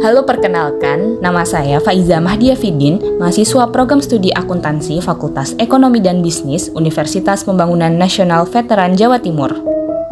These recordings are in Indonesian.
Halo, perkenalkan, nama saya Faiza Mahdia Fidin, mahasiswa program studi akuntansi Fakultas Ekonomi dan Bisnis Universitas Pembangunan Nasional Veteran Jawa Timur.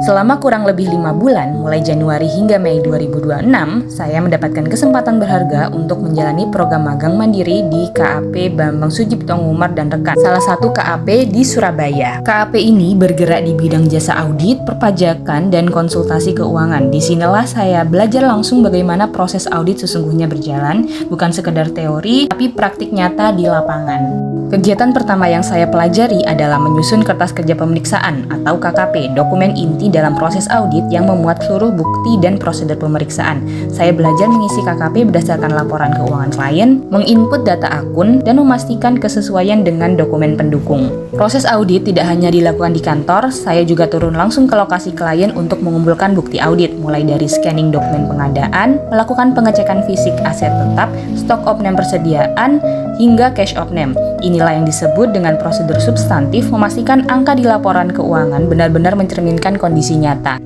Selama kurang lebih 5 bulan, mulai Januari hingga Mei 2026, saya mendapatkan kesempatan berharga untuk menjalani program magang mandiri di KAP Bambang Sujipto Ngumar dan rekan, salah satu KAP di Surabaya. KAP ini bergerak di bidang jasa audit, perpajakan, dan konsultasi keuangan. Disinilah saya belajar langsung bagaimana proses audit sesungguhnya berjalan, bukan sekedar teori, tapi praktik nyata di lapangan. Kegiatan pertama yang saya pelajari adalah menyusun kertas kerja pemeriksaan atau KKP, dokumen inti dalam proses audit yang memuat seluruh bukti dan prosedur pemeriksaan. Saya belajar mengisi KKP berdasarkan laporan keuangan klien, menginput data akun, dan memastikan kesesuaian dengan dokumen pendukung. Proses audit tidak hanya dilakukan di kantor, saya juga turun langsung ke lokasi klien untuk mengumpulkan bukti audit, mulai dari scanning dokumen pengadaan, melakukan pengecekan fisik aset tetap, stok opname persediaan, hingga cash opname. Inilah yang disebut dengan prosedur substantif, memastikan angka di laporan keuangan benar-benar mencerminkan kondisi nyata.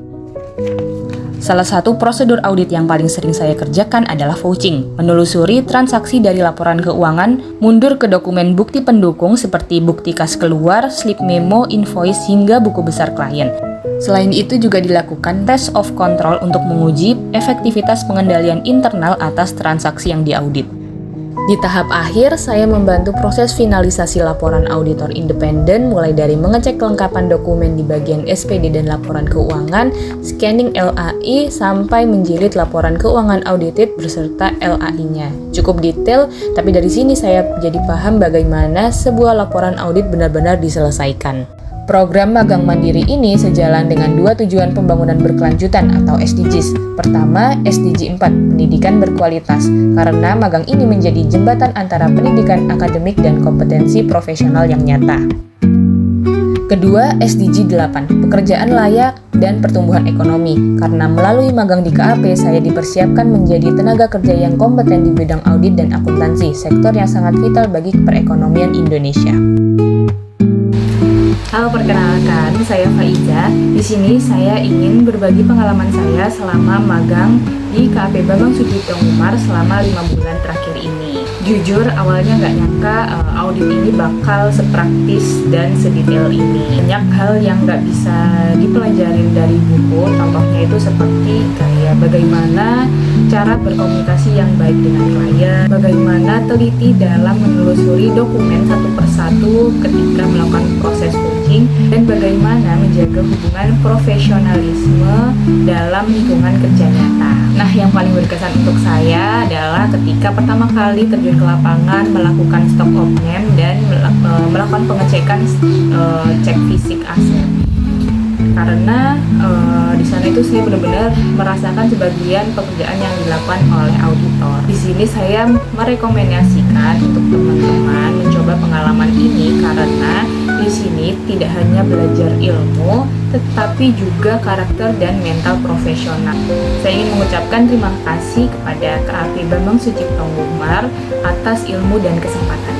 Salah satu prosedur audit yang paling sering saya kerjakan adalah vouching, menelusuri transaksi dari laporan keuangan, mundur ke dokumen bukti pendukung seperti bukti kas keluar, slip memo, invoice, hingga buku besar klien. Selain itu juga dilakukan test of control untuk menguji efektivitas pengendalian internal atas transaksi yang diaudit. Di tahap akhir, saya membantu proses finalisasi laporan auditor independen, mulai dari mengecek kelengkapan dokumen di bagian SPD dan laporan keuangan, scanning LAI, sampai menjilid laporan keuangan audited beserta LAI-nya. Cukup detail, tapi dari sini saya jadi paham bagaimana sebuah laporan audit benar-benar diselesaikan. Program magang mandiri ini sejalan dengan 2 tujuan pembangunan berkelanjutan atau SDGs. Pertama, SDG 4, pendidikan berkualitas, karena magang ini menjadi jembatan antara pendidikan akademik dan kompetensi profesional yang nyata. Kedua, SDG 8, pekerjaan layak dan pertumbuhan ekonomi, karena melalui magang di KAP, saya dipersiapkan menjadi tenaga kerja yang kompeten di bidang audit dan akuntansi, sektor yang sangat vital bagi perekonomian Indonesia. Halo, perkenalkan, saya Faiza. Di sini saya ingin berbagi pengalaman saya selama magang di KAP Bambang Sujipto Ngumar selama 5 bulan terakhir ini. Jujur, awalnya nggak nyangka audit ini bakal sepraktis dan sedetail ini. Banyak hal yang nggak bisa dipelajarin dari buku, contohnya itu seperti kayak bagaimana cara berkomunikasi yang baik dengan klien, bagaimana teliti dalam menelusuri dokumen satu persatu ketika melakukan proses vouching, dan bagaimana menjaga hubungan profesionalisme dalam lingkungan kerja nyata. Nah, yang paling berkesan untuk saya adalah ketika pertama kali terjun ke lapangan, melakukan stok opname dan melakukan pengecekan cek fisik aset. Karena di sana itu saya benar-benar merasakan sebagian pekerjaan yang dilakukan oleh auditor. Di sini saya merekomendasikan untuk teman-teman mencoba pengalaman ini karena di sini tidak hanya belajar ilmu, tetapi juga karakter dan mental profesional. Saya ingin mengucapkan terima kasih kepada KAP Bambang Sujipto Ngumar atas ilmu dan kesempatan.